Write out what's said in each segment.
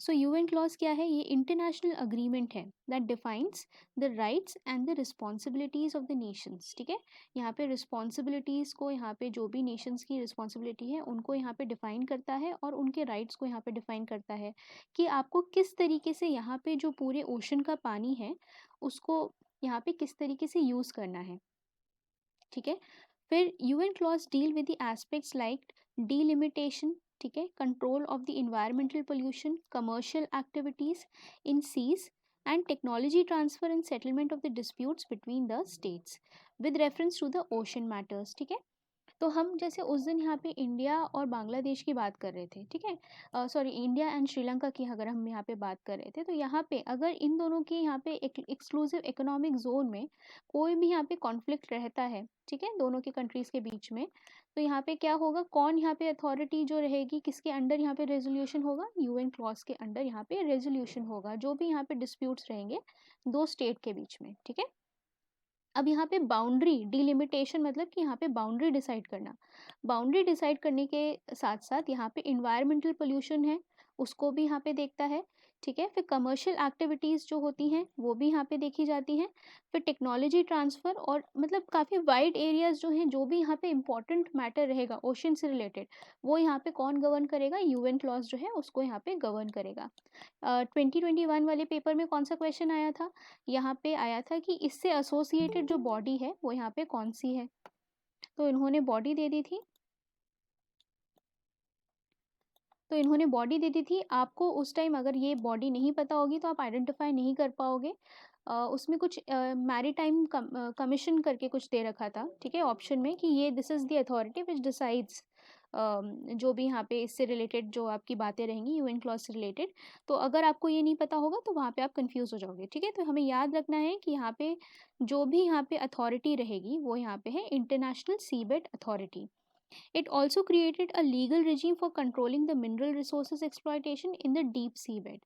सो UN clause क्या है? ये इंटरनेशनल अग्रीमेंट है that defines the rights and the responsibilities of the Nations. ठीक है, यहाँ पे रिस्पॉन्सिबिलिटीज को, यहाँ पे जो भी नेशंस की रिस्पॉन्सिबिलिटी है उनको यहाँ पे डिफाइन करता है और उनके राइट्स को यहाँ पे डिफाइन करता है कि आपको किस तरीके से यहाँ पे जो पूरे ओशन का पानी है उसको यहाँ पे किस तरीके से यूज करना है। ठीक है, फिर UN clause deal with the aspects like delimitation, ठीक है, control of the environmental pollution, commercial activities in seas and technology transfer and settlement of the disputes between the states with reference to the ocean matters. ठीक है, तो हम जैसे उस दिन यहाँ पे इंडिया और बांग्लादेश की बात कर रहे थे, ठीक है, सॉरी इंडिया एंड श्रीलंका की अगर हम यहाँ पे बात कर रहे थे, तो यहाँ पे अगर इन दोनों की यहाँ पे एक्सक्लूसिव इकोनॉमिक जोन में कोई भी यहाँ पे कॉन्फ्लिक्ट रहता है, ठीक है, दोनों के कंट्रीज के बीच में, तो यहाँ पे क्या होगा, कौन यहाँ पे अथॉरिटी जो रहेगी, किसके अंडर यहाँ पे रेजोल्यूशन होगा? यूएन क्लॉज के अंडर यहाँ पे रेजोल्यूशन होगा, जो भी यहाँ पे डिस्प्यूट्स रहेंगे दो स्टेट के बीच में। ठीक है, अब यहाँ पे बाउंड्री डिलिमिटेशन मतलब कि यहाँ पे बाउंड्री डिसाइड करना, बाउंड्री डिसाइड करने के साथ साथ यहाँ पे इन्वायरमेंटल पोल्यूशन है उसको भी यहाँ पे देखता है। ठीक है, फिर कमर्शियल एक्टिविटीज़ जो होती हैं वो भी यहाँ पे देखी जाती हैं, फिर टेक्नोलॉजी ट्रांसफ़र और मतलब काफ़ी वाइड एरियाज जो हैं, जो भी यहाँ पे इंपॉर्टेंट मैटर रहेगा ओशन से रिलेटेड, वो यहाँ पे कौन गवर्न करेगा? यूएन क्लॉज जो है उसको यहाँ पे गवर्न करेगा। 2021 वाले पेपर में कौन सा क्वेश्चन आया था? यहाँ पे आया था कि इससे एसोसिएटेड जो बॉडी है वो यहाँ पे कौन सी है, तो इन्होंने बॉडी दे दी थी, तो इन्होंने बॉडी दे दी थी आपको उस टाइम। अगर ये बॉडी नहीं पता होगी तो आप आइडेंटिफाई नहीं कर पाओगे। उसमें कुछ मैरीटाइम कमीशन करके कुछ दे रखा था, ठीक है, ऑप्शन में कि ये this is the authority which decides जो भी यहाँ पे इससे रिलेटेड जो आपकी बातें रहेंगी यूएन क्लॉज से रिलेटेड। तो अगर आपको ये नहीं पता होगा तो वहाँ पे आप कंफ्यूज हो जाओगे। ठीक है, तो हमें याद रखना है कि यहाँ पे जो भी यहाँ पे अथॉरिटी रहेगी वो यहाँ पे है international seabed authority. It also created a legal regime for controlling the mineral resources exploitation in the deep sea bed.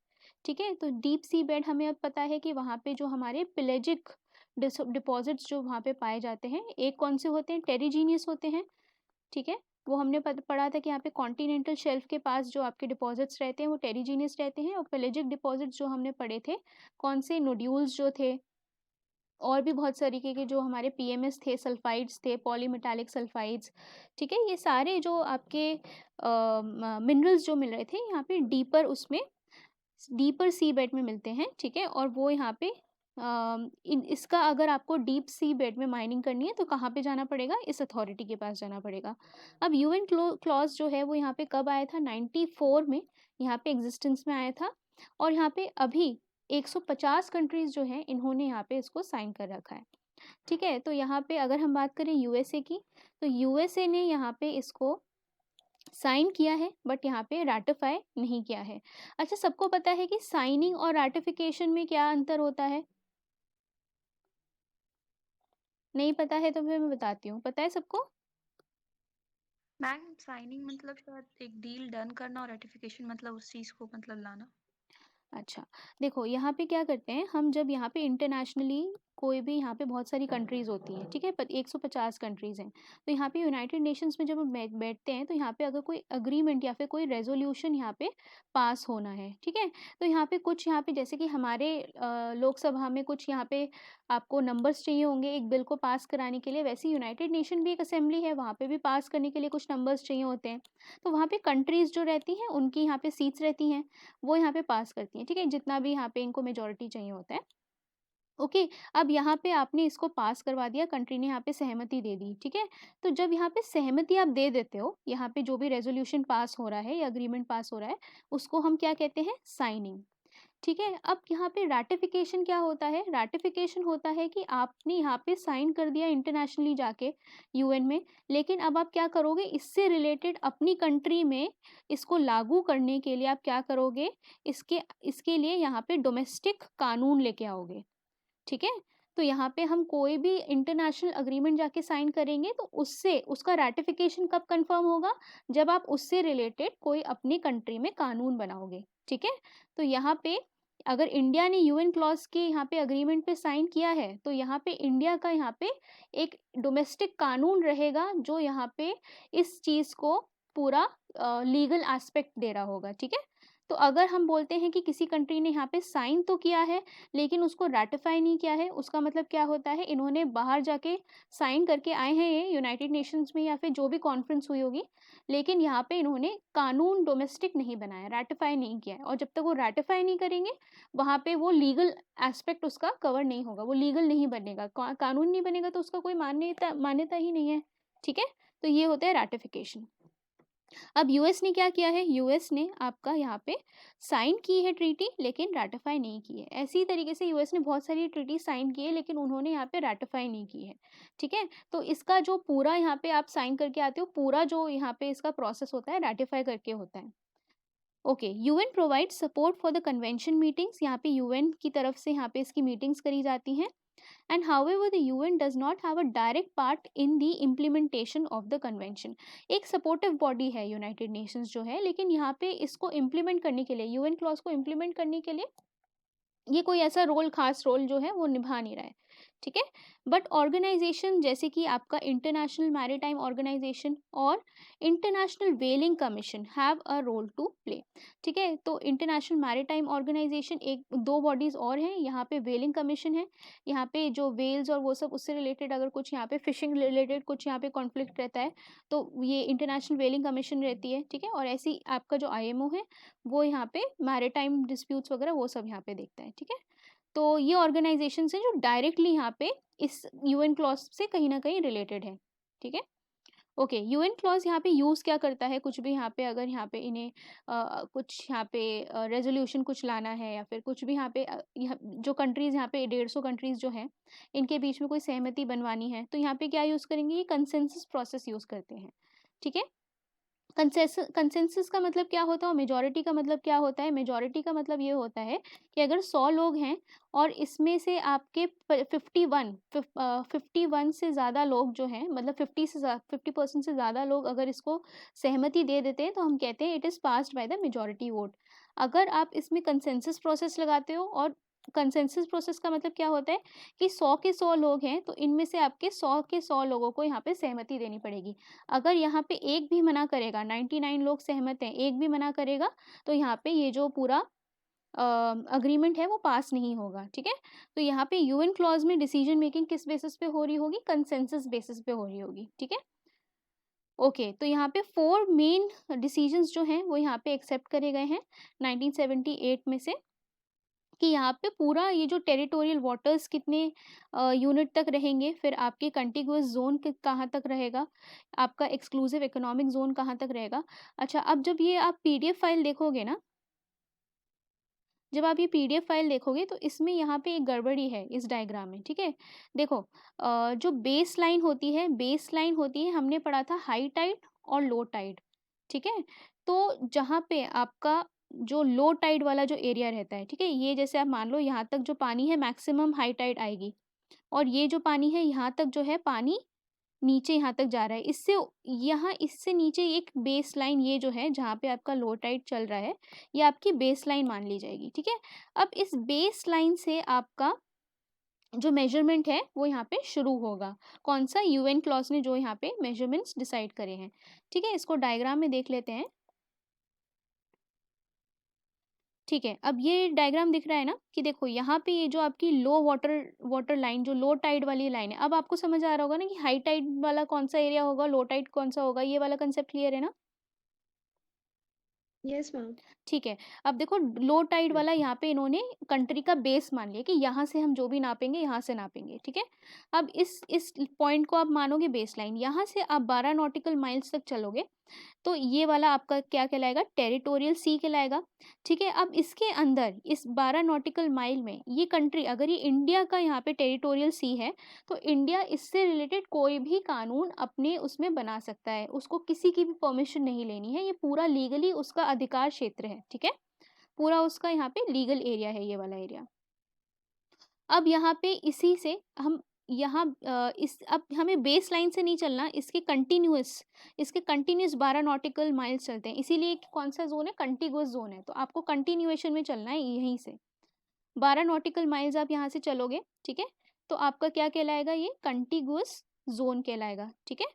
ठीक है, तो डीप सी बेड हमें अब पता है कि वहाँ पे जो हमारे पेलेजिक डिपॉजिट्स जो वहाँ पे पाए जाते हैं, एक कौन से होते हैं? टेरिजीनियस होते हैं। ठीक है, वो हमने पढ़ा था कि यहाँ पे कॉन्टिनेंटल शेल्फ के पास जो आपके डिपॉजिट्स रहते हैं वो टेरिजीनियस रहते हैं, और पेलेजिक डिपॉजिट्स जो हमने पढ़े थे कौन से? नोड्यूल्स जो थे, और भी बहुत तरीके के जो हमारे पीएमएस थे, सल्फाइड्स थे, पॉलीमेटालिक सल्फाइड्स। ठीक है, ये सारे जो आपके मिनरल्स जो मिल रहे थे यहाँ पे डीपर, उसमें डीपर सी बेड में मिलते हैं। ठीक है, और वो यहाँ पे इसका अगर आपको डीप सी बेड में माइनिंग करनी है तो कहाँ पे जाना पड़ेगा? इस अथॉरिटी के पास जाना पड़ेगा। अब यूएन क्लॉज जो है वो यहाँ पे कब आया था? 94 में यहाँ पे एग्जिस्टेंस में आया था, और यहाँ पे अभी 150 कंट्रीज जो हैं इन्होंने यहाँ पे इसको साइन कर रखा है। ठीक है, तो यहाँ पे अगर हम बात करें यूएसए की, तो यूएसए ने यहाँ पे इसको साइन किया है बट यहाँ पे रैटिफाई नहीं किया है। अच्छा, सबको पता है कि साइनिंग और रैटिफिकेशन में क्या अंतर होता है? नहीं पता है तो फिर मैं बताती हूँ। पता है सबको? मैम साइनिंग मतलब शायद एक डील डन करना और रेटिफिकेशन मतलब उस चीज को मतलब लाना। अच्छा, देखो यहाँ पे क्या करते हैं हम, जब यहाँ पे इंटरनेशनली कोई भी, यहाँ पे बहुत सारी कंट्रीज़ होती हैं, ठीक है, 150 कंट्रीज़ हैं, तो यहाँ पे यूनाइटेड नेशंस में जब हम बैठते हैं तो यहाँ पे अगर कोई अग्रीमेंट या फिर कोई रेजोल्यूशन यहाँ पे पास होना है, ठीक है, तो यहाँ पे कुछ, यहाँ पे जैसे कि हमारे लोकसभा में कुछ यहाँ पे आपको नंबर्स चाहिए होंगे एक बिल को पास कराने के लिए, वैसे यूनाइटेड नेशन भी एक असेंबली है, वहाँ पे भी पास करने के लिए कुछ नंबर्स चाहिए होते हैं। तो वहाँ पे कंट्रीज़ जो रहती हैं उनकी यहाँ पे सीट्स रहती हैं, वो यहाँ पे पास करती हैं, ठीक है, जितना भी यहाँ पे इनको मेजॉरिटी चाहिए होता है। ओके, अब यहाँ पे आपने इसको पास करवा दिया, कंट्री ने यहाँ पे सहमति दे दी, ठीक है, तो जब यहाँ पे सहमति आप दे देते हो, यहाँ पे जो भी रेजोल्यूशन पास हो रहा है या अग्रीमेंट पास हो रहा है उसको हम क्या कहते हैं? साइनिंग। ठीक है, अब यहाँ पे रैटिफिकेशन क्या होता है? रैटिफिकेशन होता है कि आपने यहाँ पे साइन कर दिया इंटरनेशनली जाके यूएन में, लेकिन अब आप क्या करोगे? इससे रिलेटेड अपनी कंट्री में इसको लागू करने के लिए आप क्या करोगे? इसके लिए यहाँ पे डोमेस्टिक कानून लेके आओगे। ठीक है, तो यहाँ पे हम कोई भी इंटरनेशनल अग्रीमेंट जाके साइन करेंगे तो उससे उसका रैटिफिकेशन कब कंफर्म होगा? जब आप उससे रिलेटेड कोई अपनी कंट्री में कानून बनाओगे। ठीक है, तो यहाँ पे अगर इंडिया ने यूएन क्लॉज के यहाँ पे अग्रीमेंट पे साइन किया है तो यहाँ पे इंडिया का यहाँ पे एक डोमेस्टिक कानून रहेगा जो यहाँ पे इस चीज़ को पूरा लीगल एस्पेक्ट दे रहा होगा। ठीक है, तो अगर हम बोलते हैं कि किसी कंट्री ने यहाँ पे साइन तो किया है लेकिन उसको रैटिफाई नहीं किया है, उसका मतलब क्या होता है, इन्होंने बाहर जाके साइन करके आए हैं ये यूनाइटेड नेशंस में या फिर जो भी कॉन्फ्रेंस हुई होगी, लेकिन यहाँ पे इन्होंने कानून डोमेस्टिक नहीं बनाया, रैटिफाई नहीं किया है। और जब तक वो रैटिफाई नहीं करेंगे वहाँ पे वो लीगल एस्पेक्ट उसका कवर नहीं होगा, वो लीगल नहीं बनेगा, कानून नहीं बनेगा तो उसका कोई मान्यता मान्यता ही नहीं है। ठीक है, तो ये होता है रैटिफिकेशन। अब यूएस ने क्या किया है, यूएस ने आपका यहाँ पे साइन की है ट्रीटी लेकिन रैटिफाई नहीं की है। ऐसी तरीके से यूएस ने बहुत सारी ट्रीटी साइन की है लेकिन उन्होंने यहाँ पे रैटिफाई नहीं की है। ठीक है, तो इसका जो पूरा यहाँ पे आप साइन करके आते हो, पूरा जो यहाँ पे इसका प्रोसेस होता है रैटिफाई करके होता है। Okay, UN provide support for the convention meetings, यहाँ पे यूएन की तरफ से यहाँ पे इसकी मीटिंग्स करी जाती हैं। And however, the UN does not have a direct part in the implementation of the convention. एक सपोर्टिव बॉडी है यूनाइटेड नेशंस जो है, लेकिन यहाँ पे इसको इम्प्लीमेंट करने के लिए, यूएन क्लॉज को इम्प्लीमेंट करने के लिए ये कोई ऐसा रोल, खास रोल जो है वो निभा नहीं रहा है। ठीक है, बट ऑर्गेनाइजेशन जैसे कि आपका इंटरनेशनल मैरीटाइम ऑर्गेनाइजेशन और international whaling commission have a role to play. ठीक है, तो इंटरनेशनल मैरीटाइम ऑर्गेनाइजेशन, एक दो बॉडीज और हैं, यहाँ पे व्हेलिंग कमीशन है, यहाँ पे जो वेल्स और वो सब उससे रिलेटेड अगर कुछ यहाँ पे फिशिंग रिलेटेड कुछ यहाँ पे कॉन्फ्लिक्ट रहता है तो ये इंटरनेशनल व्हेलिंग कमीशन रहती है। ठीक है, और ऐसी आपका जो आईएमओ है वो यहाँ पे मैरीटाइम डिस्प्यूट्स वगैरह वो सब यहाँ पे देखता है। ठीक है, तो ये ऑर्गेनाइजेशन है जो डायरेक्टली यहाँ पे इस यूएन क्लॉज से कहीं ना कहीं रिलेटेड है। ठीक है, ओके, यूएन क्लॉज यहाँ पे यूज़ क्या करता है, कुछ भी यहाँ पे अगर यहाँ पे इन्हें कुछ यहाँ पे रेजोल्यूशन कुछ लाना है या फिर कुछ भी यहाँ पे जो कंट्रीज़ यहाँ पे 150 कंट्रीज़ जो हैं इनके बीच में कोई सहमति बनवानी है तो यहाँ पे क्या यूज़ करेंगे, ये कंसेंसस प्रोसेस यूज़ करते हैं। ठीक है, कंसेंसस का मतलब क्या होता है और मेजॉरिटी का मतलब क्या होता है, मेजॉरिटी का मतलब ये होता है कि अगर 100 लोग हैं और इसमें से आपके 51 से ज़्यादा लोग जो हैं, मतलब 50% से ज़्यादा लोग अगर इसको सहमति दे देते हैं तो हम कहते हैं it is passed by the majority vote. अगर आप इसमें कंसेंसस प्रोसेस लगाते हो, और कंसेंसस प्रोसेस का मतलब क्या होता है कि 100 के 100 लोग हैं तो इनमें से आपके 100 के 100 लोगों को यहाँ पे सहमति देनी पड़ेगी। अगर यहाँ पे एक भी मना करेगा, 99 लोग सहमत हैं, एक भी मना करेगा तो यहाँ पे ये जो पूरा अग्रीमेंट है वो पास नहीं होगा। ठीक है, तो यहाँ पे यूएन क्लॉज में डिसीजन मेकिंग किस बेसिस पे हो रही होगी, कंसेंसस बेसिस पे हो रही होगी। ठीक है, ओके, तो यहाँ पे 4 मेन डिसीजंस जो हैं वो यहाँ पे एक्सेप्ट करे गए हैं 1978 में से, कि यहाँ पे पूरा ये जो टेरिटोरियल वाटर्स कितने यूनिट तक रहेंगे, फिर आपके कंटिगुअस जोन कहाँ तक रहेगा, आपका एक्सक्लूसिव इकोनॉमिक जोन कहाँ तक रहेगा। अच्छा, अब जब ये आप पीडीएफ फाइल देखोगे ना, जब आप ये पीडीएफ फाइल देखोगे तो इसमें यहाँ पे एक गड़बड़ी है इस डायग्राम में। ठीक है, देखो जो बेस लाइन होती है, बेस लाइन होती है, हमने पढ़ा था हाई टाइड और लो टाइड। ठीक है, तो जहाँ पे आपका जो लो टाइड वाला जो एरिया रहता है, ठीक है, ये जैसे आप मान लो यहाँ तक जो पानी है मैक्सिमम हाई टाइड आएगी, और ये जो पानी है यहाँ तक जो है पानी नीचे यहाँ तक जा रहा है, इससे यहाँ इससे नीचे एक बेस लाइन ये जो है जहाँ पे आपका लो टाइड चल रहा है, ये आपकी बेस लाइन मान ली जाएगी। ठीक है, अब इस बेस लाइन से आपका जो मेजरमेंट है वो यहाँ पे शुरू होगा, कौन सा, यूएन क्लॉज ने जो यहाँ पे मेजरमेंट्स डिसाइड करे हैं। ठीक है, इसको डायग्राम में देख लेते हैं। ठीक है, अब ये डायग्राम दिख रहा है ना कि देखो यहाँ पे ये जो आपकी लो वाटर वाटर लाइन, जो लो टाइड वाली लाइन है, अब आपको समझ आ रहा होगा ना कि हाई टाइड वाला कौन सा एरिया होगा, लो टाइड कौन सा होगा, ये वाला कंसेप्ट क्लियर है ना। Yes ma'am. ठीक है, अब देखो लो टाइड वाला यहाँ पे इन्होंने कंट्री का बेस मान लिया कि यहाँ से हम जो भी नापेंगे यहाँ से नापेंगे। ठीक है, अब इस पॉइंट को आप मानोगे बेस लाइन, यहाँ से आप 12 नॉटिकल माइल्स तक चलोगे तो ये वाला आपका क्या कहलाएगा, टेरिटोरियल सी कहलाएगा। ठीक है, अब इसके अंदर इस 12 नॉटिकल माइल में ये कंट्री, अगर ये इंडिया का यहाँ पे टेरिटोरियल सी है तो इंडिया इससे रिलेटेड कोई भी कानून अपने उसमें बना सकता है, उसको किसी की भी परमिशन नहीं लेनी है, ये पूरा लीगली उसका अधिकार क्षेत्र है। ठीक है, पूरा उसका यहाँ पे लीगल एरिया है ये वाला एरिया। अब यहाँ पे इसी से हम यहाँ इस अब हमें बेस लाइन से नहीं चलना, इसके कंटिन्यूस 12 नॉटिकल माइल्स चलते हैं, इसीलिए कौन सा जोन है, कंटिगुअस जोन है, तो आपको कंटिन्यूएशन में चलना है यहीं से 12 नॉटिकल माइल्स आप यहाँ से चलोगे। ठीक है, तो आपका क्या कहलाएगा, ये कंटिगुअस जोन कहलाएगा। ठीक है,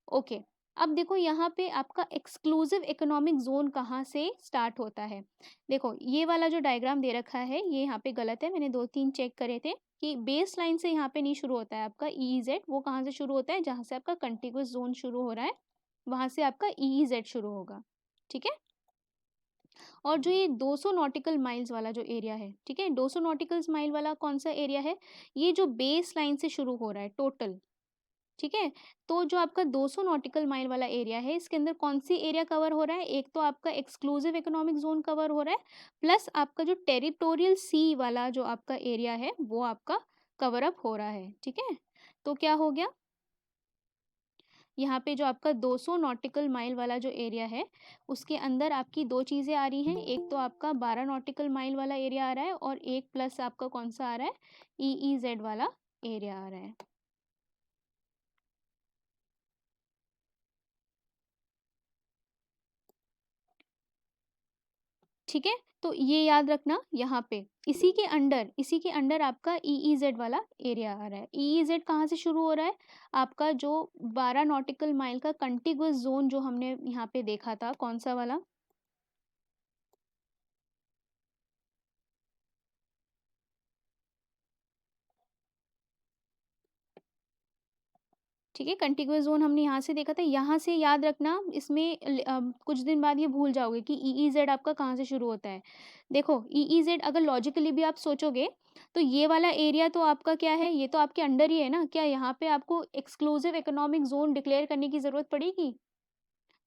ओके, अब देखो यहाँ पे आपका एक्सक्लूसिव इकोनॉमिक जोन कहाँ से स्टार्ट होता है। देखो ये वाला जो डायग्राम दे रखा है ये यहाँ पे गलत है, मैंने 2-3 चेक करे थे कि बेस लाइन से यहाँ पे नहीं शुरू होता है आपका EEZ, वो कहाँ से शुरू होता है, जहाँ से आपका कंटिग्यूस जोन शुरू हो रहा है वहाँ से आपका EEZ शुरू होगा, ठीक है। और जो ये 200 नॉटिकल माइल्स वाला जो एरिया है, ठीक है, 200 नॉटिकल माइल वाला कौन सा एरिया है, ये जो बेस लाइन से शुरू हो रहा है टोटल, ठीक है। तो जो आपका 200 नॉटिकल माइल वाला एरिया है इसके अंदर कौन सी एरिया कवर हो रहा है, एक तो आपका एक्सक्लूसिव इकोनॉमिक जोन कवर हो रहा है, प्लस आपका जो टेरिटोरियल सी वाला जो आपका एरिया है वो आपका कवर अप हो रहा है, ठीक है। तो क्या हो गया, यहाँ पे जो आपका 200 नॉटिकल माइल वाला जो एरिया है उसके अंदर आपकी दो चीज़ें आ रही हैं, एक तो आपका 12 नॉटिकल माइल वाला एरिया आ रहा है और एक प्लस आपका कौन सा आ रहा है, EEZ वाला एरिया आ रहा है। ठीक है, तो ये याद रखना यहाँ पे इसी के अंडर आपका EEZ वाला एरिया आ रहा है। EEZ कहाँ से शुरू हो रहा है, आपका जो 12 नॉटिकल माइल का कंटिग्यूस जोन जो हमने यहाँ पे देखा था, कौन सा वाला, ठीक है, कंटिग्यूस जोन हमने यहाँ से देखा था, यहाँ से याद रखना, इसमें कुछ दिन बाद ये भूल जाओगे कि EEZ आपका कहाँ से शुरू होता है। देखो EEZ अगर लॉजिकली भी आप सोचोगे तो ये वाला एरिया तो आपका क्या है, ये तो आपके अंडर ही है ना, क्या यहाँ पे आपको एक्सक्लूसिव इकोनॉमिक जोन डिक्लेयर करने की ज़रूरत पड़ेगी,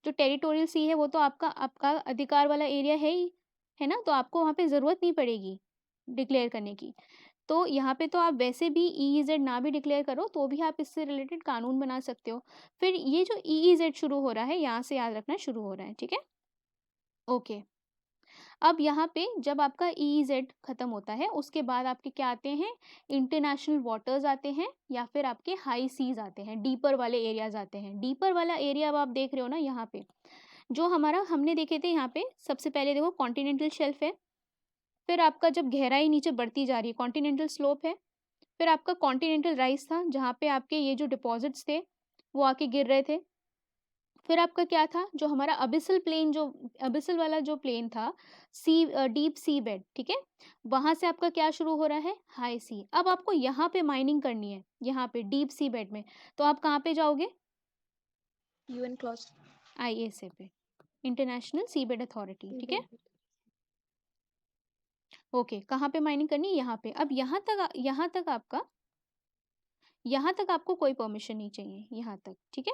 जो टेरिटोरियल सी है वो तो आपका आपका अधिकार वाला एरिया है ही, है ना, तो आपको वहाँ पे ज़रूरत नहीं पड़ेगी डिक्लेयर करने की। तो यहाँ पे तो आप वैसे भी EEZ ना भी डिक्लेयर करो तो भी आप इससे रिलेटेड कानून बना सकते हो। फिर ये जो EEZ शुरू हो रहा है यहाँ से याद रखना शुरू हो रहा है, ठीक है। ओके, अब यहाँ पे जब आपका EEZ खत्म होता है उसके बाद आपके क्या आते हैं, इंटरनेशनल वाटर्स आते हैं या फिर आपके हाई सीज आते हैं, डीपर वाले एरियाज आते हैं। डीपर वाला एरिया अब आप देख रहे हो ना, यहाँ पे जो हमारा हमने देखे थे, यहाँ पे सबसे पहले देखो कॉन्टिनेंटल शेल्फ है, फिर आपका जब गहराई नीचे बढ़ती जा रही है कॉन्टिनेंटल स्लोप है, फिर आपका कॉन्टिनेंटल राइज था जहाँ पे आपके ये जो डिपॉजिट्स थे वो आके गिर रहे थे, फिर आपका क्या था, जो हमारा अबिसल प्लेन, जो अबिसल वाला जो प्लेन था, सी डीप सी बेड, ठीक है, वहां से आपका क्या शुरू हो रहा है, हाई सी। अब आपको यहाँ पे माइनिंग करनी है, यहाँ पे डीप सी बेड में, तो आप कहाँ पे जाओगे, UN क्लॉज। ISA पे, इंटरनेशनल सी बेड अथॉरिटी, ठीक है। ओके, कहाँ पे माइनिंग करनी है, यहाँ पे। अब यहाँ तक आपको कोई परमिशन नहीं चाहिए, यहाँ तक, ठीक है।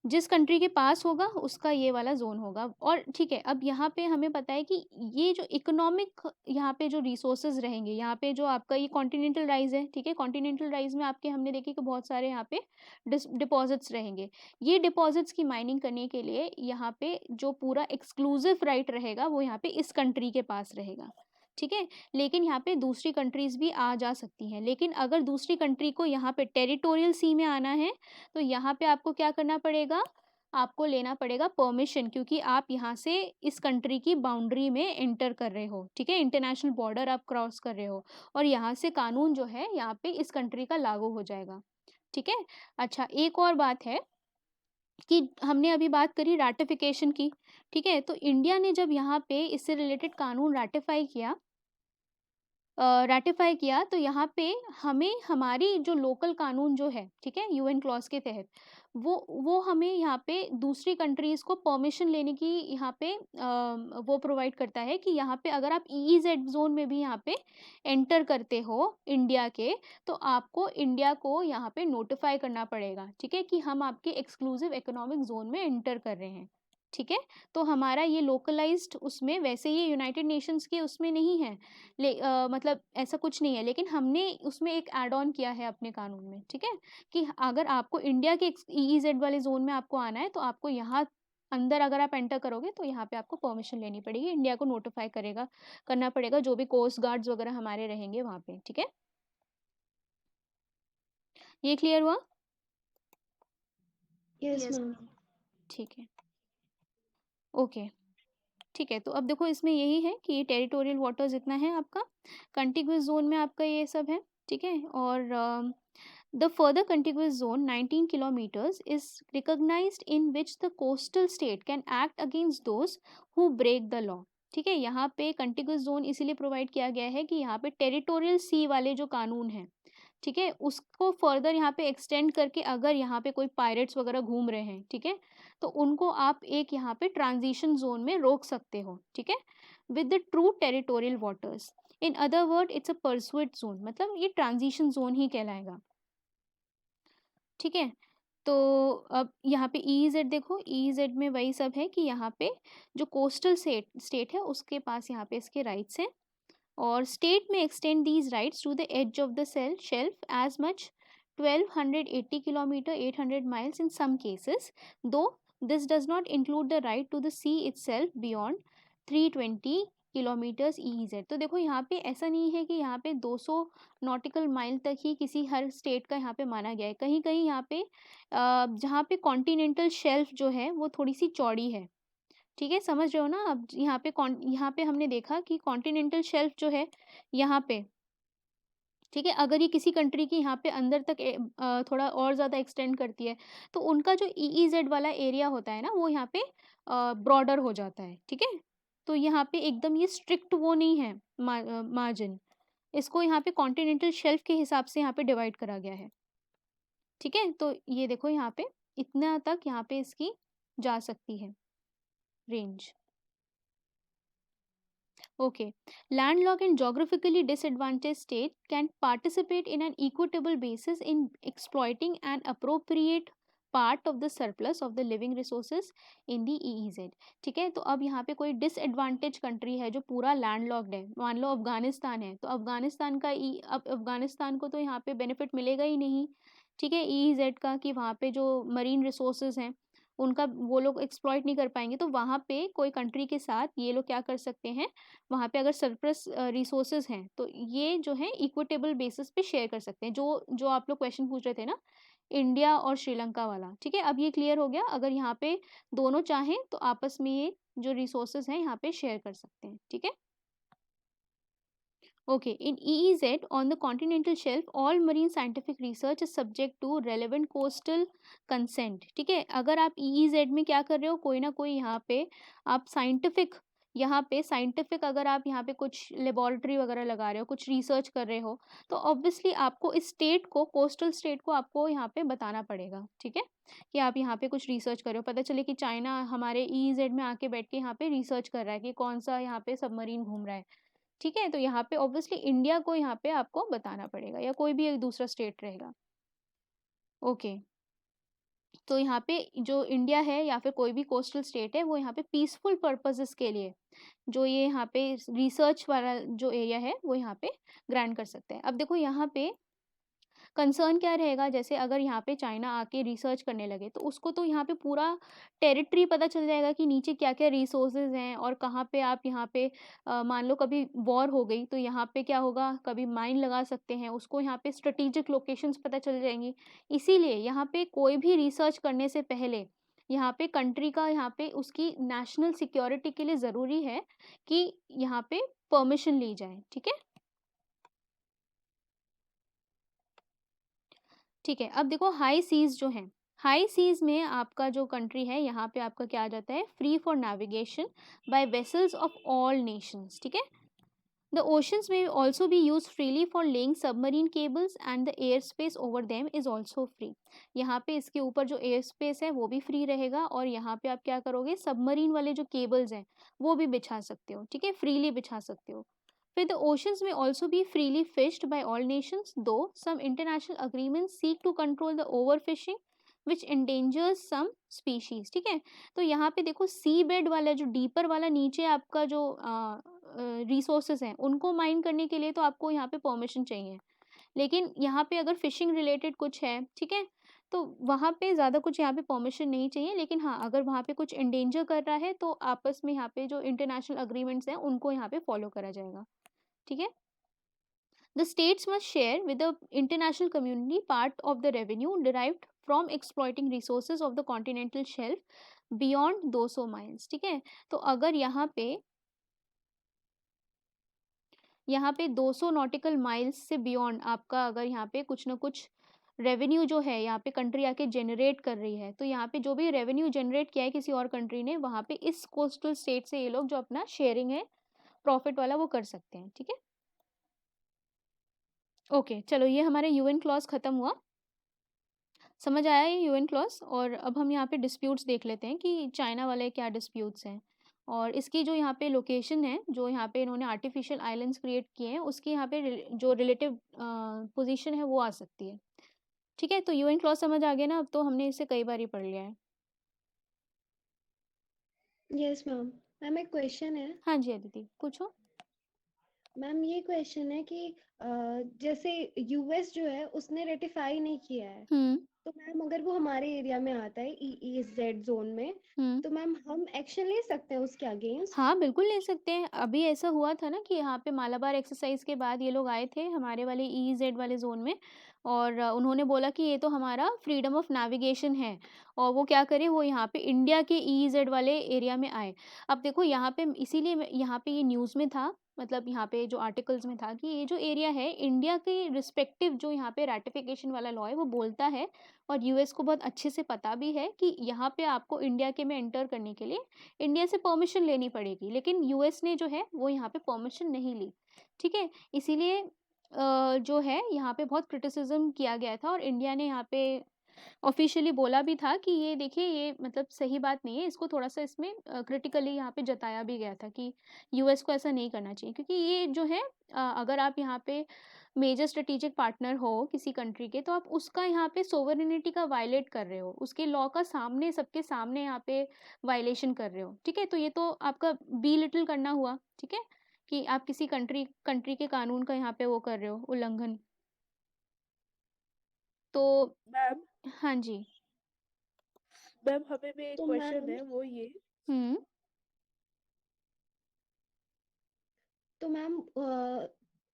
जिस कंट्री के पास होगा उसका ये वाला जोन होगा। और ठीक है, अब यहाँ पे हमें पता है कि ये जो इकोनॉमिक यहाँ पे जो रिसोर्सेज रहेंगे, यहाँ पे जो आपका ये कॉन्टिनेंटल राइज है, ठीक है, कॉन्टिनेंटल राइज में आपके हमने देखे कि बहुत सारे यहाँ पे डिपॉजिट्स रहेंगे। ये डिपॉजिट्स की माइनिंग करने के लिए यहाँ पे जो पूरा एक्सक्लूसिव राइट रहेगा वो यहाँ पे इस कंट्री के पास रहेगा, ठीक है। लेकिन यहाँ पे दूसरी कंट्रीज भी आ जा सकती हैं, लेकिन अगर दूसरी कंट्री को यहाँ पे टेरिटोरियल सी में आना है तो यहाँ पे आपको क्या करना पड़ेगा, आपको लेना पड़ेगा परमिशन, क्योंकि आप यहाँ से इस कंट्री की बाउंड्री में एंटर कर रहे हो, ठीक है, इंटरनेशनल बॉर्डर आप क्रॉस कर रहे हो और यहाँ से कानून जो है यहाँ पे इस कंट्री का लागू हो जाएगा, ठीक है। अच्छा, एक और बात है कि हमने अभी बात करी रैटिफिकेशन की, ठीक है, तो इंडिया ने जब यहाँ पे इससे रिलेटेड कानून रैटिफाई किया तो यहाँ पे हमें हमारी जो लोकल कानून जो है, ठीक है, UN क्लॉज के तहत वो हमें यहाँ पे दूसरी कंट्रीज़ को परमिशन लेने की यहाँ पे वो प्रोवाइड करता है कि यहाँ पे अगर आप EEZ जोन में भी यहाँ पे एंटर करते हो इंडिया के, तो आपको इंडिया को यहाँ पे नोटिफाई करना पड़ेगा, ठीक है, कि हम आपके एक्सक्लूसिव इकोनॉमिक जोन में एंटर कर रहे हैं, ठीक है। तो हमारा ये लोकलाइज्ड उसमें, वैसे ये यूनाइटेड नेशंस के उसमें नहीं है, मतलब ऐसा कुछ नहीं है, लेकिन हमने उसमें एक ऐड ऑन किया है अपने कानून में, ठीक है, कि अगर आपको इंडिया के EEZ वाले जोन में आपको आना है तो आपको यहाँ अंदर अगर आप एंटर करोगे तो यहाँ पे आपको परमिशन लेनी पड़ेगी, इंडिया को नोटिफाई करना पड़ेगा, जो भी कोस्ट गार्ड्स वगैरह हमारे रहेंगे वहाँ पे, ठीक है। ये क्लियर हुआ, यस मैम। ठीक है, ओके, ठीक है। तो अब देखो इसमें यही है कि ये टेरिटोरियल वाटर्स इतना है आपका, कंटिग्यूस जोन में आपका ये सब है, ठीक है। और The further contiguous zone 19 kilometers is recognized in which the coastal state can act against those who break the law. ठीक है, यहाँ पे कंटिग्यूस जोन इसीलिए प्रोवाइड किया गया है कि यहाँ पे टेरिटोरियल सी वाले जो कानून हैं, ठीक है, उसको फर्दर यहाँ पे एक्सटेंड करके अगर यहाँ पे कोई पायरेट्स वगैरह घूम रहे हैं, ठीक है, तो उनको आप एक यहाँ पे ट्रांजिशन जोन में रोक सकते हो, ठीक है, with the true territorial waters. In other word it's a pursuit zone, मतलब ये ट्रांजिशन जोन ही कहलाएगा, ठीक है। तो अब यहाँ पे EEZ देखो, EEZ में वही सब है कि यहाँ पे जो कोस्टल स्टेट है उसके पास यहाँ पे इसके राइट्स हैं, और स्टेट में extend these rights to the edge of the shelf as much 1280 kilometre 800 miles in some cases, though this does not include the right to the sea itself beyond 320 kilometres EEZ। तो देखो यहाँ पे ऐसा नहीं है कि यहाँ पे 200 नॉटिकल माइल तक ही किसी हर स्टेट का यहाँ पे माना गया है, कहीं कहीं यहाँ पे जहाँ पे कॉन्टिनेंटल शेल्फ जो है वो थोड़ी सी चौड़ी है, ठीक है, समझ रहे हो ना। अब यहाँ पे हमने देखा कि कॉन्टिनेंटल शेल्फ जो है यहाँ पे, ठीक है, अगर ये किसी कंट्री की यहाँ पे अंदर तक थोड़ा और ज़्यादा एक्सटेंड करती है, तो उनका जो EEZ वाला एरिया होता है ना वो यहाँ पे ब्रॉडर हो जाता है, ठीक है। तो यहाँ पे एकदम ये स्ट्रिक्ट वो नहीं है मार्जिन, इसको यहाँ पे कॉन्टिनेंटल शेल्फ के हिसाब से यहाँ पे डिवाइड करा गया है, ठीक है। तो ये देखो यहाँ पे इतना तक यहाँ पे इसकी जा सकती है range. Okay. Landlocked and geographically disadvantaged state can participate in an equitable basis in exploiting an appropriate part of the surplus of the living resources in the EEZ। ठीक है, तो अब यहाँ पे कोई डिसएडवांटेज कंट्री है जो पूरा लैंडलॉक्ड है, मान लो अफगानिस्तान है, तो अफगानिस्तान का अब अफगानिस्तान को तो यहाँ पे बेनिफिट मिलेगा ही नहीं, ठीक है, EEZ का, कि वहाँ पे जो मरीन रिसोर्सेज हैं उनका वो लोग एक्सप्लॉइट नहीं कर पाएंगे, तो वहाँ पे कोई कंट्री के साथ ये लोग क्या कर सकते हैं, वहाँ पे अगर सरप्लस रिसोर्सेज हैं तो ये जो है इक्विटेबल बेसिस पे शेयर कर सकते हैं, जो जो आप लोग क्वेश्चन पूछ रहे थे ना, इंडिया और श्रीलंका वाला, ठीक है। अब ये क्लियर हो गया, अगर यहाँ पे दोनों चाहें तो आपस में ये जो रिसोर्सेज हैं यहाँ पे शेयर कर सकते हैं, ठीक है। Okay, in EEZ on the continental shelf, all marine scientific research is subject to relevant coastal consent। ठीक है, अगर आप EEZ में क्या कर रहे हो, कोई ना कोई यहाँ पे आप साइंटिफिक अगर आप यहाँ पे कुछ लेबोरेटरी वगैरह लगा रहे हो, कुछ रिसर्च कर रहे हो, तो ऑब्वियसली आपको इस स्टेट को, कोस्टल स्टेट को आपको यहाँ पे बताना पड़ेगा, ठीक है, कि आप यहाँ पे कुछ रिसर्च कर रहे हो। पता चले कि चाइना हमारे EEZ में आके बैठ के यहाँ पे रिसर्च कर रहा है कि कौन सा यहाँ पे सबमरीन घूम रहा है, ठीक है, तो यहाँ पे ऑब्वियसली इंडिया को यहाँ पे आपको बताना पड़ेगा, या कोई भी एक दूसरा स्टेट रहेगा। ओके, तो यहाँ पे जो इंडिया है या फिर कोई भी कोस्टल स्टेट है वो यहाँ पे पीसफुल पर्पसेस के लिए जो ये यहाँ पे रिसर्च वाला जो एरिया है वो यहाँ पे ग्रांट कर सकते हैं। अब देखो यहाँ पे कंसर्न क्या रहेगा, जैसे अगर यहाँ पे चाइना आके रिसर्च करने लगे तो उसको तो यहाँ पे पूरा टेरिटरी पता चल जाएगा कि नीचे क्या क्या रिसोर्सेज हैं और कहाँ पे आप यहाँ पे मान लो कभी वॉर हो गई तो यहाँ पे क्या होगा, कभी माइन लगा सकते हैं, उसको यहाँ पे स्ट्रेटेजिक लोकेशंस पता चल जाएंगी। इसीलिए यहाँ पे कोई भी रिसर्च करने से पहले यहाँ पे कंट्री का यहाँ पे उसकी नेशनल सिक्योरिटी के लिए ज़रूरी है कि यहाँ पे परमिशन ली जाए, ठीक है। ठीक है, अब देखो हाई सीज जो है, हाई सीज में आपका जो कंट्री है यहाँ पे आपका क्या आ जाता है, free for navigation by vessels of all nations, ठीक है। द ओशंस में also be use freely for laying submarine cables and the air space over them is also free. यहाँ पे इसके ऊपर जो एयर स्पेस है वो भी फ्री रहेगा, और यहाँ पे आप क्या करोगे, सबमरीन वाले जो केबल्स हैं वो भी बिछा सकते हो, ठीक है, फ्रीली बिछा सकते हो। फिर the oceans may also be freely fished by all nations, though some international agreements seek to control the overfishing which endangers some species। ठीक है, तो यहाँ पे देखो सी बेड वाला जो डीपर वाला नीचे आपका जो रिसोर्सेज हैं उनको माइन करने के लिए तो आपको यहाँ पे परमिशन चाहिए, लेकिन यहाँ पे अगर फिशिंग रिलेटेड कुछ है, ठीक है, तो वहाँ पे ज़्यादा कुछ यहाँ पे परमिशन नहीं चाहिए, लेकिन हाँ अगर वहाँ पे कुछ एंडेंजर कर रहा है तो आपस में यहाँ पे जो इंटरनेशनल अग्रीमेंट्स हैं उनको यहाँ पे फॉलो करा जाएगा, ठीक है। The states must share with the international community part of the revenue derived from exploiting resources of the continental shelf beyond 200 miles। ठीक है, तो अगर यहाँ पे 200 नॉटिकल माइल्स से बियॉन्ड आपका अगर यहाँ पे कुछ ना कुछ रेवेन्यू जो है यहाँ पे कंट्री आके जनरेट कर रही है, तो यहाँ पे जो भी रेवेन्यू जनरेट किया है किसी और कंट्री ने, वहाँ पे इस कोस्टल स्टेट से ये लोग जो अपना शेयरिंग है प्रॉफिट वाला वो कर सकते हैं, ठीक है। ओके, चलो ये हमारा यूएन क्लॉज खत्म हुआ, समझ आया ये यूएन क्लॉज। और अब हम यहाँ पे डिस्प्यूट्स देख लेते हैं कि चाइना वाले क्या डिस्प्यूट्स हैं, और इसकी जो यहाँ पे लोकेशन है, जो यहाँ पे इन्होंने आर्टिफिशियल आइलैंड्स क्रिएट किए हैं, उसकी यहाँ पे जो रिलेटिव पोजीशन है वो आ सकती है, ठीक है। तो यूएन क्लॉज समझ आ गया ना, अब तो हमने इसे कई बार ही पढ़ लिया है। Yes ma'am. मैम एक क्वेश्चन है। हाँ जी अदिति पूछो। मैम ये क्वेश्चन है कि जैसे यूएस जो है उसने रेटिफाई नहीं किया है, हम्म। तो मैम अगर वो हमारे एरिया में आता है ईईजेड जोन में, हम्म। तो मैम हम एक्शन ले सकते हैं उसके अगेंस्ट? हाँ बिल्कुल ले सकते हैं। अभी ऐसा हुआ था ना कि यहाँ पे मालाबार एक्सरसाइज के बाद ये लोग आए थे हमारे वाले ईजेड वाले जोन में, और उन्होंने बोला कि ये तो हमारा फ्रीडम ऑफ नेविगेशन है, और वो क्या करे, वो यहाँ पे इंडिया के ईजेड वाले एरिया में आए। अब देखो यहाँ पे इसीलिए यहाँ पे ये न्यूज़ में था, मतलब यहाँ पे जो आर्टिकल्स में था कि ये जो एरिया है इंडिया के रिस्पेक्टिव जो यहाँ पे रेटिफिकेशन वाला लॉ है वो बोलता है, और यूएस को बहुत अच्छे से पता भी है कि यहाँ पे आपको इंडिया के में एंटर करने के लिए इंडिया से परमिशन लेनी पड़ेगी, लेकिन यूएस ने जो है वो यहाँ पे परमिशन नहीं ली, ठीक है। इसीलिए जो है यहाँ पे बहुत क्रिटिसिज्म किया गया था, और इंडिया ने यहाँ पे ऑफिशियली बोला भी था कि ये देखिए ये मतलब सही बात नहीं है, इसको थोड़ा सा इसमें क्रिटिकली यहाँ पे जताया भी गया था कि यूएस को ऐसा नहीं करना चाहिए, क्योंकि ये जो है अगर आप यहाँ पे मेजर स्ट्रेटेजिक पार्टनर हो किसी कंट्री के, तो आप उसका यहाँ पे सोवरेनिटी का वायलेट कर रहे हो, उसके लॉ का सामने सबके सामने यहाँ पे वायलेशन कर रहे हो, ठीक है। तो ये तो आपका बी लिटिल करना हुआ, ठीक है, कि आप किसी कंट्री कंट्री के कानून का यहाँ पे वो कर रहे हो उल्लंघन। तो मैम हाँ जी। मैम हमें में एक तो क्वेश्चन मैम है वो ये। हम्म। तो मैम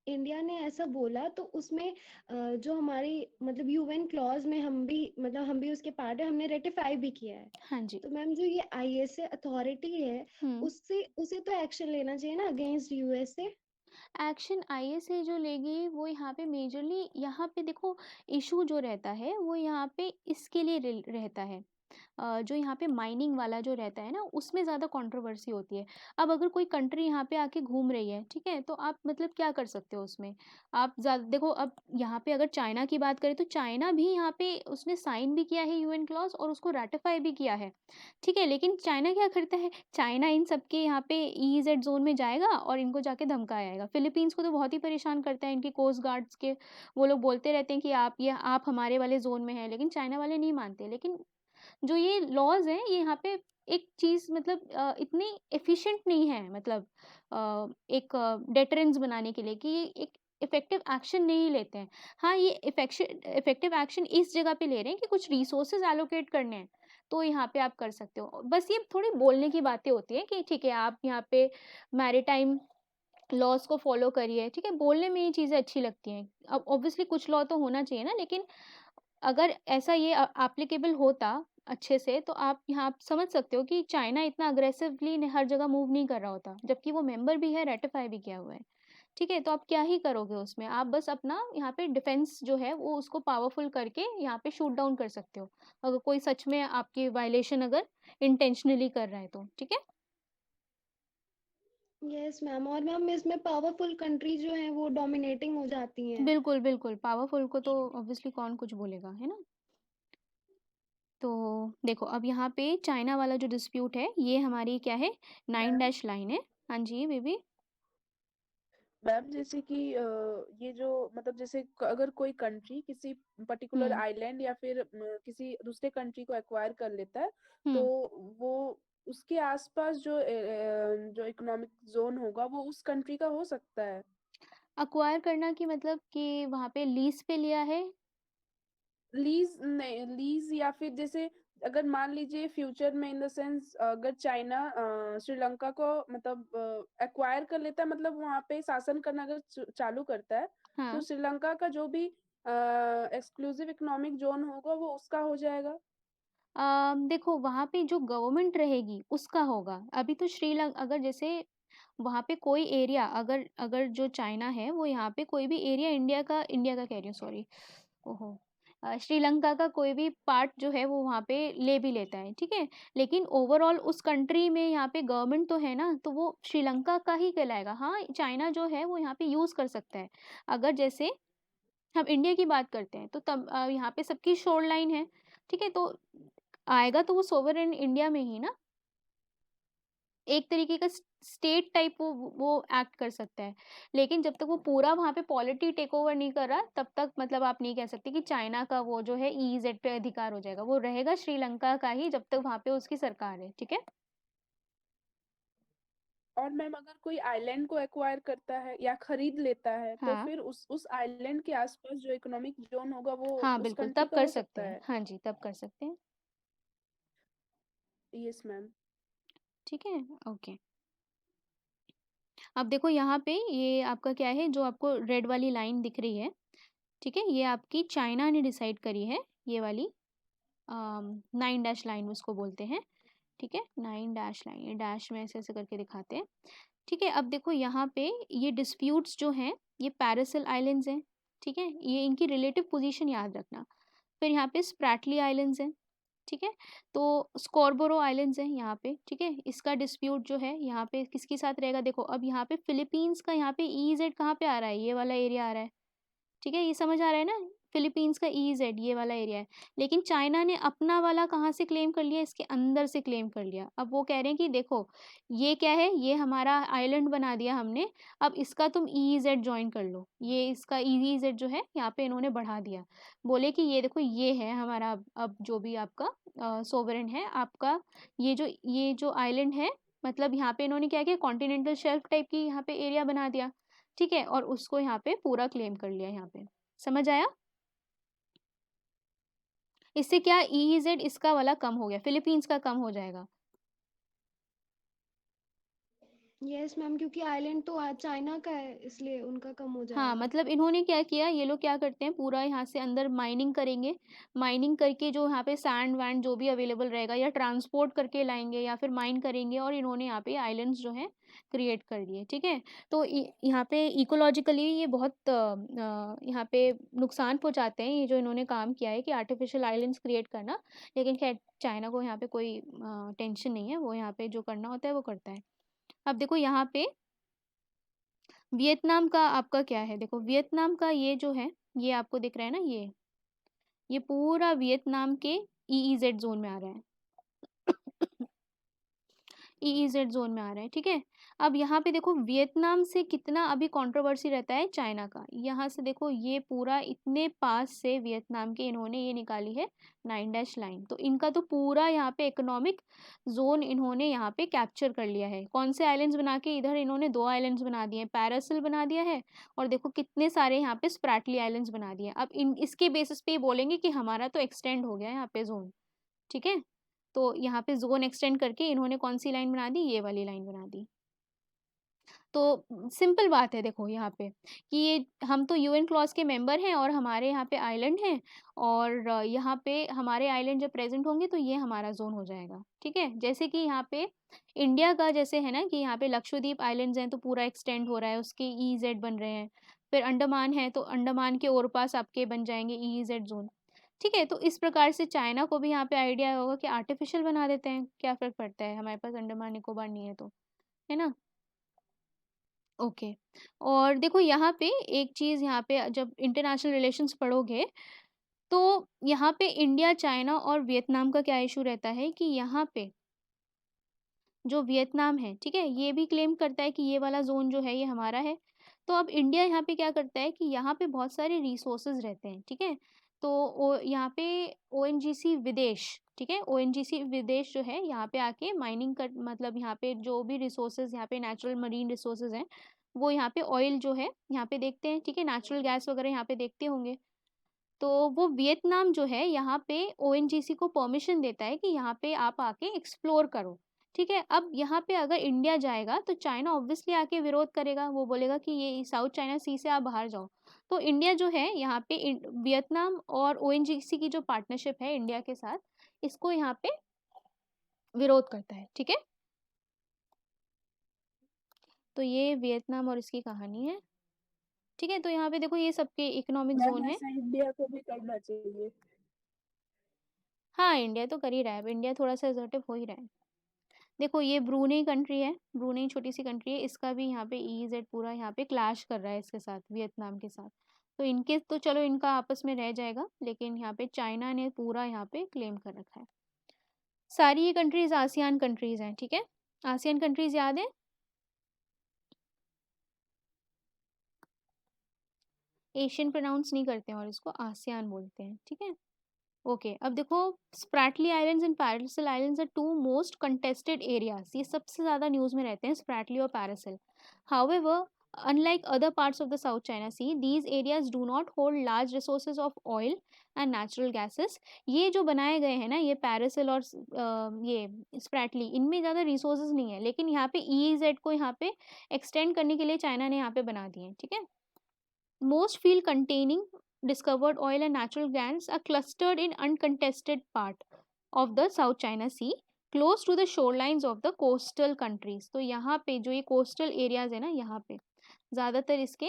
इंडिया ने ऐसा बोला तो उसमें जो हमारी मतलब यूएन क्लॉज में हम भी उसके पार्ट है, हमने रेटिफाई भी किया है। हाँ जी। तो मैम जो ये आईएसए अथॉरिटी है, हम्म। उससे उसे तो एक्शन लेना चाहिए ना अगेंस्ट यूएसए? एक्शन आईएसए जो लेगी वो यहाँ पे मेजरली, यहाँ पे देखो इशू जो रहता है वो यहाँ पे इसके लिए रहता है, जो यहाँ पे माइनिंग वाला जो रहता है ना उसमें ज़्यादा कंट्रोवर्सी होती है। अब अगर कोई कंट्री यहाँ पे आके घूम रही है, ठीक है, तो आप मतलब क्या कर सकते हो उसमें, आप ज़्यादा देखो। अब यहाँ पे अगर चाइना की बात करें तो चाइना भी यहाँ पे उसने साइन भी किया है यूएन क्लॉज, और उसको रेटिफाई भी किया है, ठीक है। लेकिन चाइना क्या करता है, चाइना इन सबके यहाँ पे ईईजेड जोन में जाएगा और इनको जाके धमकाएगा। फिलीपींस को तो बहुत ही परेशान करता है इनकी कोस्ट गार्ड्स के, वो लोग बोलते रहते हैं कि आप हमारे वाले जोन में हैं, लेकिन चाइना वाले नहीं मानते। लेकिन जो ये लॉज हैं ये यहाँ पे एक चीज़ मतलब इतनी एफिशिएंट नहीं है, मतलब एक डेटरेंस बनाने के लिए कि ये एक इफेक्टिव एक्शन नहीं लेते हैं। हाँ ये इफेक्टिव एक्शन इस जगह पे ले रहे हैं कि कुछ रिसोर्सेज एलोकेट करने हैं, तो यहाँ पे आप कर सकते हो। बस ये थोड़ी बोलने की बातें होती हैं कि ठीक है आप यहाँ पे मैरीटाइम लॉज को फॉलो करिए, ठीक है, बोलने में ये चीज़ें अच्छी लगती हैं। अब ऑब्वियसली कुछ लॉ तो होना चाहिए ना, लेकिन अगर ऐसा ये एप्लीकेबल होता अच्छे से, तो आप यहाँ समझ सकते हो कि चाइना इतना अग्रेसिवली हर जगह मूव नहीं कर रहा होता, जबकि वो मेंबर भी है, रेटिफाई भी किया हुआ है, ठीक है। तो आप क्या ही करोगे उसमें, आप बस अपना यहाँ पे डिफेंस जो है वो उसको पावरफुल करके यहाँ पे शूट डाउन कर सकते हो, अगर कोई सच में आपकी वायलेशन अगर इंटेंशनली कर रहा है तो, ठीक है। Yes ma'am. और मैम इसमें पावरफुल कंट्री जो है वो डोमिनेटिंग हो जाती हैं। बिल्कुल बिल्कुल, पावरफुल को तो ऑब्वियसली कौन कुछ बोलेगा, है ना। तो देखो अब यहाँ पे चाइना वाला जो डिस्प्यूट है ये हमारी क्या है, 9 मैम डैश लाइन है। हाँ जी बेबी। मैम जैसे कि ये जो मतलब जैसे अगर कोई कंट्री किसी पर्टिकुलर हम्म। आइलैंड या फिर किसी दूसरे कंट्री को एक्वायर कर लेता है, तो हम्म। वो उसके आसपास जो जो इकोनॉमिक जोन होगा वो उस कंट्री का हो सकता है। अक्वायर करना की मतलब कि वहाँ पे लीज पे लिया है। लीज नहीं, लीज या फिर जैसे अगर मान लीजिए फ्यूचर में इन द सेंस अगर चाइना श्रीलंका को मतलब एक्वायर कर लेता है, मतलब वहां पे शासन करना अगर चालू करता है, तो हाँ। श्रीलंका का जो भी एक्सक्लूसिव इकोनॉमिक जोन होगा वो उसका हो जाएगा। देखो वहाँ पे जो गवर्नमेंट रहेगी उसका होगा। अभी तो श्रीलंका अगर जैसे वहाँ पे कोई एरिया अगर अगर जो चाइना है वो यहाँ पे कोई भी एरिया इंडिया का कह रही हूँ, सॉरी, ओहो, श्रीलंका का कोई भी पार्ट जो है वो वहाँ पे ले भी लेता है, ठीक है, लेकिन ओवरऑल उस कंट्री में यहाँ पे गवर्नमेंट तो है ना, तो वो श्रीलंका का ही कहलाएगा। हाँ, चाइना जो है वो यहाँ पे यूज़ कर सकता है। अगर जैसे हम इंडिया की बात करते हैं तो तब यहाँ पे सबकी शोर लाइन है, ठीक है, तो आएगा तो वो सोवरेन इंडिया में ही ना, एक तरीके का स्टेट टाइप वो एक्ट कर सकता है। लेकिन जब तक वो पूरा वहाँ पे पॉलिटी टेक ओवर नहीं कर रहा, तब तक मतलब आप नहीं कह सकते कि चाइना का वो जो है ईईजेड पे अधिकार हो जाएगा। वो रहेगा श्रीलंका का ही जब तक वहाँ पे उसकी सरकार है, ठीक है। और मैम अगर कोई आइलैंड को एक्वायर करता है या खरीद लेता है तो हाँ फिर उस आइलैंड के आसपास जो इकोनॉमिक जोन होगा वो हाँ, उस बिल्कुल कंट्री तब का कर हो सकते सकता हैं। है। हाँ जी, तब कर सकते हैं। Yes ma'am. ठीक है, ओके। अब देखो यहाँ पे ये आपका क्या है, जो आपको रेड वाली लाइन दिख रही है, ठीक है, ये आपकी चाइना ने डिसाइड करी है, ये वाली 9 डैश लाइन उसको बोलते हैं, ठीक है, 9 डैश लाइन, ये डैश में ऐसे ऐसे करके दिखाते हैं, ठीक है। अब देखो यहाँ पे ये डिस्प्यूट्स जो हैं ये पैरासिल आइलैंड्स हैं, ठीक है, ये इनकी रिलेटिव पोजीशन याद रखना। फिर यहाँ पे स्प्रैटली आइलैंड्स हैं, ठीक है, तो स्कॉर्बोरो आइलैंड्स हैं यहाँ पे, ठीक है, इसका डिस्प्यूट जो है यहाँ पे किसके साथ रहेगा, देखो अब यहाँ पे फिलीपींस का यहाँ पे ईजेड कहाँ पे आ रहा है, ये वाला एरिया आ रहा है, ठीक है, ये समझ आ रहा है ना, फिलीपींस का ईजेड ये वाला एरिया है। लेकिन चाइना ने अपना वाला कहाँ से क्लेम कर लिया, इसके अंदर से क्लेम कर लिया। अब वो कह रहे हैं कि देखो ये क्या है, ये हमारा आइलैंड बना दिया हमने, अब इसका तुम ईजेड ज्वाइन कर लो, ये इसका ईजेड जो है यहाँ पे इन्होंने बढ़ा दिया। बोले कि ये देखो ये है हमारा अब जो भी आपका सोवरेन है आपका, ये जो आइलैंड है, मतलब यहाँ पे इन्होंने क्या किया, कॉन्टिनेंटल शेल्फ टाइप की यहाँ पे एरिया बना दिया, ठीक है, और उसको यहाँ पे पूरा क्लेम कर लिया यहाँ पे। समझ आया? इससे क्या ईईजेड इसका वाला कम हो गया, फिलीपींस का कम हो जाएगा। यस मैम, क्योंकि आइलैंड तो चाइना का है इसलिए उनका कम हो हाँ, जाएगा। मतलब इन्होंने क्या किया, ये लोग क्या करते हैं, पूरा यहाँ से अंदर माइनिंग करेंगे, माइनिंग करके जो यहाँ पे सैंड वैंड जो भी अवेलेबल रहेगा या ट्रांसपोर्ट करके लाएंगे या फिर माइन करेंगे, और इन्होंने यहाँ पे आइलैंड्स जो हैं क्रिएट कर दिए, ठीक है। तो यहाँ पे इकोलॉजिकली ये बहुत यहाँ पे नुकसान पहुँचाते हैं, ये जो इन्होंने काम किया है कि आर्टिफिशियल आइलैंड्स क्रिएट करना। लेकिन खैर चाइना को यहाँ पे कोई टेंशन नहीं है, वो यहाँ पे जो करना होता है वो करता है। अब देखो यहाँ पे वियतनाम का आपका क्या है, देखो वियतनाम का ये जो है, ये आपको दिख रहा है ना, ये पूरा वियतनाम के ईईजेड जोन में आ रहा है, ईईजेड जोन में आ रहा है, ठीक है। अब यहाँ पे देखो वियतनाम से कितना अभी कंट्रोवर्सी रहता है चाइना का, यहाँ से देखो ये पूरा इतने पास से वियतनाम के इन्होंने ये निकाली है 9 डैश लाइन, तो इनका तो पूरा यहाँ पे इकोनॉमिक जोन इन्होंने यहाँ पे कैप्चर कर लिया है। कौन से आइलैंड्स बना के, इधर इन्होंने 2 आइलैंड्स बना दिए हैं, पैरासिल बना दिया है, और देखो कितने सारे यहाँ पे स्प्रैटली आइलैंड्स बना दिए हैं। अब इसके बेसिस पे ये बोलेंगे कि हमारा तो एक्सटेंड हो गया यहाँ पे जोन, ठीक है। तो यहाँ पे जोन एक्सटेंड करके इन्होंने कौन सी लाइन बना दी, ये वाली लाइन बना दी। तो सिंपल बात है देखो यहाँ पे कि ये हम तो यूएन क्लॉज के मेंबर हैं और हमारे यहाँ पे आइलैंड हैं, और यहाँ पे हमारे आइलैंड जब प्रेजेंट होंगे तो ये हमारा जोन हो जाएगा, ठीक है। जैसे कि यहाँ पे इंडिया का जैसे है ना कि यहाँ पे लक्षद्वीप आइलैंड्स हैं तो पूरा एक्सटेंड हो रहा है, उसके ईजेड बन रहे हैं। फिर अंडमान है तो अंडमान के और पास आपके बन जाएंगे ईजेड जोन, ठीक है। तो इस प्रकार से चाइना को भी यहाँ पे आइडिया होगा कि आर्टिफिशियल बना देते हैं, क्या फर्क पड़ता है, हमारे पास अंडमान निकोबार नहीं है तो, है ना। ओके। और देखो यहाँ पे एक चीज़, यहाँ पे जब इंटरनेशनल रिलेशंस पढ़ोगे तो यहाँ पे इंडिया चाइना और वियतनाम का क्या इशू रहता है कि यहाँ पे जो वियतनाम है, ठीक है, ये भी क्लेम करता है कि ये वाला जोन जो है ये हमारा है। तो अब इंडिया यहाँ पे क्या करता है कि यहाँ पे बहुत सारे रिसोर्सेज रहते हैं, ठीक है। तो यहाँ पे ओएनजीसी विदेश, ठीक है, ओएनजीसी विदेश जो है यहाँ पे आके माइनिंग कर, मतलब यहाँ पे जो भी रिसोर्सेज यहाँ पे नेचुरल मरीन रिसोर्सेज हैं, वो यहाँ पे ऑयल जो है यहाँ पे देखते हैं, ठीक है, नेचुरल गैस वगैरह यहाँ पे देखते होंगे। तो वो वियतनाम जो है यहाँ पे ओएनजीसी को परमिशन देता है कि यहाँ पे आप आके एक्सप्लोर करो, ठीक है। अब यहाँ पे अगर इंडिया जाएगा तो चाइना ऑब्वियसली आके विरोध करेगा, वो बोलेगा कि ये साउथ चाइना सी से आप बाहर जाओ। तो इंडिया जो है यहाँ पे वियतनाम और ओएनजीसी की जो पार्टनरशिप है इंडिया के साथ, इसको यहाँ पे विरोध करता है, ठीक है। तो ये वियतनाम और इसकी कहानी है। ठीक है, तो यहाँ पे देखो ये सबके इकोनॉमिक मैम जोन है। ऐसा इंडिया को भी करना चाहिए। हाँ, इंडिया तो कर ही रहा है, अब इंडिया थोड़ा सा असर्टिव हो ही रहा है। देखो ये ब्रूनेई कंट्री है, ब्रूनेई छोटी सी कंट्री है, इसका भी यहाँ पे EEZ पूरा यहाँ पे क्लैश कर रहा है इसके साथ, वियतनाम के साथ। तो इनके तो चलो इनका आपस में रह जाएगा, लेकिन यहाँ पे चाइना ने पूरा यहाँ पे क्लेम कर रखा है। सारी ये कंट्रीज आसियान कंट्रीज हैं, ठीक है। आसियान कंट्रीज याद है, एशियन प्रोनाउंस नहीं करते हैं और इसको आसियान बोलते हैं, ठीक है। ओके, अब देखो Spratly islands and Paracel islands are two most contested areas, ये सबसे ज़्यादा न्यूज़ में रहते हैं, स्प्रैटली और Paracel. However, unlike other parts of the South China Sea, these areas do not hold large resources of oil and natural gases. ये जो बनाए गए हैं ना, ये पैरासिल और ये स्प्रैटली, इनमें ज़्यादा रिसोर्सेज नहीं है, लेकिन यहाँ पे EEZ को यहाँ पे एक्सटेंड करने के लिए चाइना ने यहाँ पे बना दिए हैं, ठीक है। Most field containing discovered oil and natural gas are clustered in uncontested part of the South China Sea, close to the shorelines of the coastal countries. तो यहाँ पे जो ये coastal areas है ना, यहाँ पे ज़्यादातर इसके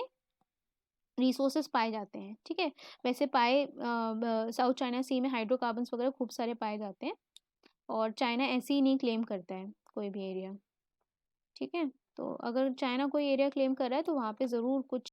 रिसोर्सेज पाए जाते हैं, ठीक है। वैसे साउथ चाइना सी में हाइड्रोकार्बन्स वगैरह खूब सारे पाए जाते हैं, और चाइना ऐसे ही नहीं क्लेम करता है कोई भी एरिया, ठीक है। तो अगर चाइना कोई एरिया क्लेम कर रहा है तो वहाँ पे ज़रूर कुछ